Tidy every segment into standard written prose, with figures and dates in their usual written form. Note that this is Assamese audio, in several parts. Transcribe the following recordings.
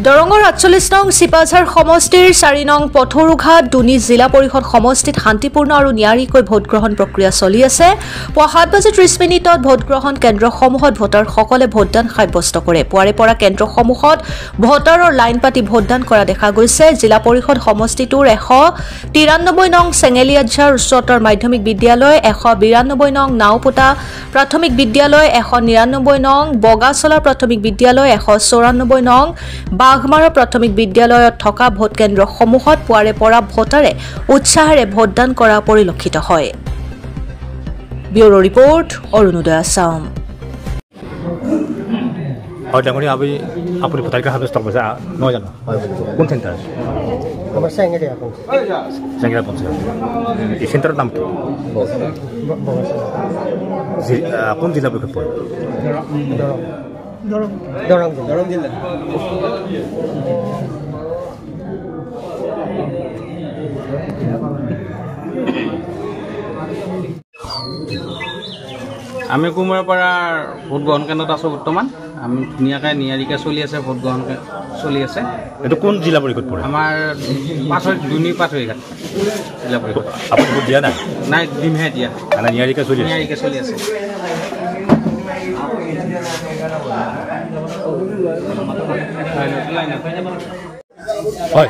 দৰঙৰ ৪৮ নং চিপাঝাৰ সমষ্টিৰ ৪ নং পথৰুঘাট দুনি জিলা পৰিষদ সমষ্টিত শান্তিপূৰ্ণ আৰু নিয়াৰিকৈ ভোটগ্ৰহণ প্ৰক্ৰিয়া চলি আছে। পুৱা ৭:৩০ ভোটগ্ৰহণ কেন্দ্ৰসমূহত ভোটাৰসকলে ভোটদান সাব্যস্ত কৰে। পুৱাৰে পৰা কেন্দ্ৰসমূহত ভোটাৰৰ লাইন পাতি ভোটদান কৰা দেখা গৈছে। জিলা পৰিষদ সমষ্টিটোৰ ১৯৩ নং চেঙেলিয়াঝাৰ উচ্চতৰ মাধ্যমিক বিদ্যালয়, ১৯২ নং নাওপোটা প্ৰাথমিক বিদ্যালয়, ১৯৯ নং বগাচলা প্ৰাথমিক বিদ্যালয়, ১৯৪ নং বাঘমাৰা প্ৰাথমিক বিদ্যালয়ত থকা ভোট কেন্দ্ৰসমূহত পুৱাৰে পৰা ভোটাৰে উৎসাহেৰে ভোটদান কৰা পৰিলক্ষিত হয়। Bureau report, Arunodoy Assam. আপুনি ভোটাধিকাৰ সাব্যস্ত কৰিছে নহয় জানো? কোন চেণ্টাৰ? আমাৰ চেঙেলীয়া পঞ্চায়ত। এই চেণ্টাৰৰ নাম কি? কোন জিলা পৰিষদ পৰে? দৰং জিলা। আমি কুমাৰপাৰাৰ ভোটগ্ৰহণ কেন্দ্ৰত আছোঁ বৰ্তমান। আমি ধুনীয়াকৈ নিয়াৰিকৈ চলি আছে, ভোটগ্ৰহণ চলি আছে। এইটো কোন জিলা পৰিষদ পৰে? আমাৰ দুনি পাথৰিঘাট জিলা পৰিষদ। আপুনি ভোট দিয়া নাই? নাই, দিমহে দিয়া। নিয়াৰিকৈ চলি আছে? নিয়াৰিকৈ চলি আছে। হয়,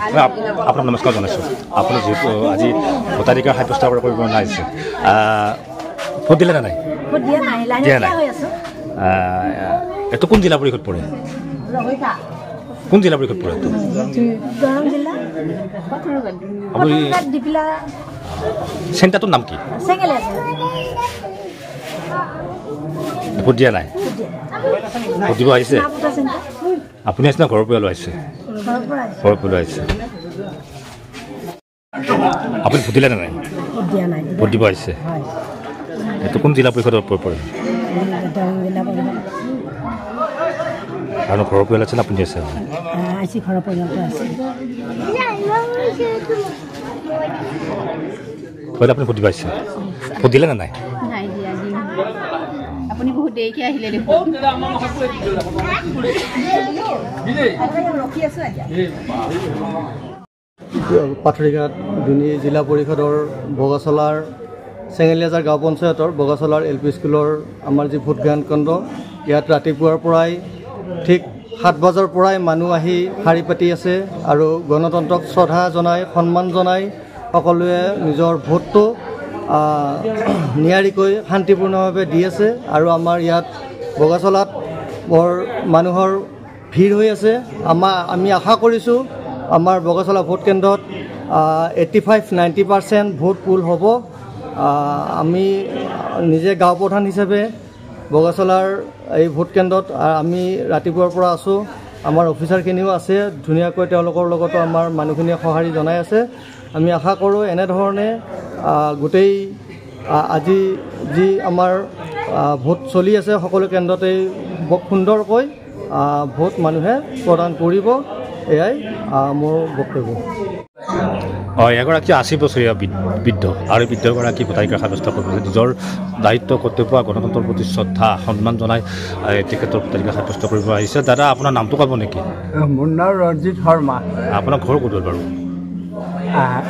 আপোনাক নমস্কাৰ জনাইছোঁ। আপুনি যিহেতু আজি ভোটাধিকাৰ সাব্যস্ত কৰিব নাইছে, ভোট দিলে নে নাই? দিয়া নাই। এইটো কোন জিলা পৰিষদ পৰে? কোন জিলা পৰিষদ পৰে? আপুনি চেণ্টাৰটোৰ নাম কি? ভোট দিয়া নাই? ভোট দিব আহিছে? আপুনি আহিছে না ঘৰৰ পৰিয়ালো আহিছে? ঘৰৰ পৰিয়ালো আহিছে। আপুনি ভোট দিলে নে নাই? ভোট দিব আহিছে? এইটো কোন জিলা পৰিষদৰ পৰে? আৰু ঘৰৰ পৰিয়াল আছে না আপুনি আছে? আপুনি ভোট দিব আহিছে? ভোট দিলে নে নাই? আপুনি বহুত দেৰিকৈ আহিলে দেখোন। পাথৰিঘাট দুনি জিলা পৰিষদৰ বগাচলাৰ চেঙেলীয়াঝাৰ গাঁও পঞ্চায়তৰ বগাচলাৰ LP স্কুলৰ আমাৰ যি ভোটগ্ৰহণ কেন্দ্ৰ, ইয়াত ৰাতিপুৱাৰ পৰাই ঠিক ৭ বজাৰ পৰাই মানুহ আহি শাৰী পাতি আছে আৰু গণতন্ত্ৰক শ্ৰদ্ধা জনাই, সন্মান জনাই সকলোৱে নিজৰ ভোটটো নিয়াৰিকৈ শান্তিপূৰ্ণভাৱে দি আছে। আৰু আমাৰ ইয়াত বগাচলাত বৰ মানুহৰ ভিৰ হৈ আছে। আমি আশা কৰিছোঁ আমাৰ বগাচলা ভোট কেন্দ্ৰত 85-90% ভোট পুল হ'ব। আমি নিজে গাঁও প্ৰধান হিচাপে বগাচলাৰ এই ভোট কেন্দ্ৰত আমি ৰাতিপুৱাৰ পৰা আছোঁ। আমাৰ অফিচাৰখিনিও আছে, ধুনীয়াকৈ তেওঁলোকৰ লগতো আমাৰ মানুহখিনিয়ে সঁহাৰি জনাই আছে। আমি আশা কৰোঁ এনেধৰণে গোটেই আজি যি আমাৰ ভোট চলি আছে সকলো কেন্দ্ৰতেই সুন্দৰকৈ ভোট মানুহে প্ৰদান কৰিব। এয়াই মোৰ বক্তব্য। হয়, এগৰাকী ৮০ বছৰীয়া বৃদ্ধ আৰু বৃদ্ধগৰাকী ভোটাধিকাৰ সাব্যস্ত কৰিবলৈ নিজৰ দায়িত্ব, কৰ্তব্য, গণতন্ত্ৰৰ প্ৰতি শ্ৰদ্ধা সন্মান জনাই তেখেতৰ ভোটাধিকাৰ সাব্যস্ত কৰিব আহিছে। দাদা, আপোনাৰ নামটো ক'ব নেকি? মোৰ নাম ৰঞ্জিত শৰ্মা। আপোনাৰ ঘৰ ক'ত বাৰু?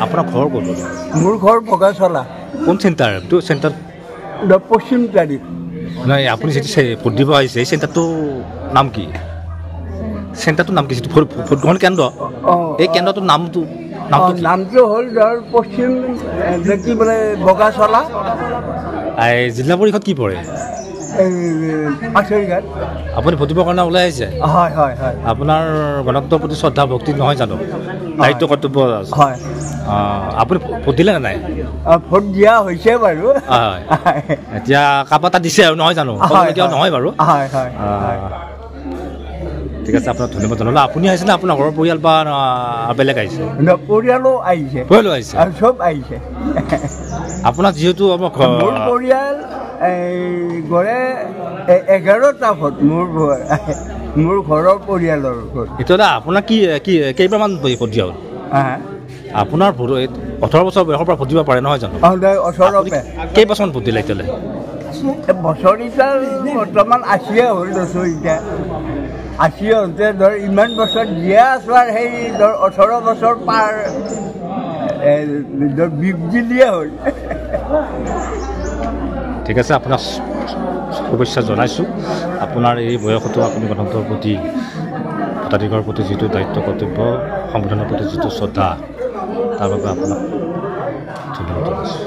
আপোনাৰ ঘৰ ক'ত? মোৰ ঘৰ বগাচলা। কোন চেণ্টাৰ? এইটো চেণ্টাৰ পশ্চিম তাৰিখ। নাই, আপুনি যিটো ভোট দিব আহিছে এই চেণ্টাৰটোৰ নাম কি? চেণ্টাৰটোৰ নাম কি? যিটো ভোটগ্ৰহণ কেন্দ্ৰ, এই কেন্দ্ৰটোৰ নামটো হ'ল ধৰ পশ্চিম কি বোলে বগাচলা। জিলা পৰিষদ কি পৰে? পাথৰিঘাট। আপুনি ভোট দিবৰ কাৰণে ওলাই আহিছে? হয় হয় হয়। আপোনাৰ গণতন্ত্ৰৰ প্ৰতি শ্ৰদ্ধা ভক্তি নহয় জানো? দায়িত্ব কৰ্তব্য হয়। আপুনি ভোট দিলে নে নাই? ভোট দিয়া হৈছে বাৰু। হয়, এতিয়া কাৰোবাৰ তাত দিছে আৰু নহয় জানো? নহয় বাৰু। হয় হয়। ঠিক আছে, আপোনাক ধন্যবাদ জনালোঁ। আপুনি আহিছে নে আপোনাৰ ঘৰৰ পৰিয়াল বা বেলেগ আহিছে? পৰিয়ালো আহিছে। পৰিয়ালো আহিছে আৰু চব আহিছে। আপোনাৰ যিহেতু আমাৰ মোৰ পৰিয়াল গড়ে 11টা ভোট মোৰ ঘৰৰ পৰিয়ালৰ ভোট। এতিয়া আপোনাৰ কেইবাৰমান ভোট দিয়া হ'ল? আপোনাৰ 18 বছৰ বয়সৰ পৰা ভোট দিব পাৰে নহয় জানো? 18 কেইবছৰমান ভোট দিলে এতিয়ালৈ? বছৰ এতিয়া বৰ্তমান 80 হ'ল লৈছোঁ এতিয়া 80 হওঁতে ধৰ ইমান বছৰ জীয়া আছোঁ আৰু সেই ধৰ 18 বছৰ পাৰ ধৰ বিপজিলিয়ে হ'ল ঠিক আছে আপোনাক শুভেচ্ছা জনাইছোঁ আপোনাৰ এই বয়সতো আপুনি গণতন্ত্ৰৰ প্ৰতি ভোটাধিকাৰৰ প্ৰতি যিটো দায়িত্ব কৰ্তব্য সংবিধানৰ প্ৰতি যিটো শ্ৰদ্ধা তাৰ বাবে আপোনাক ধন্যবাদ জনাইছোঁ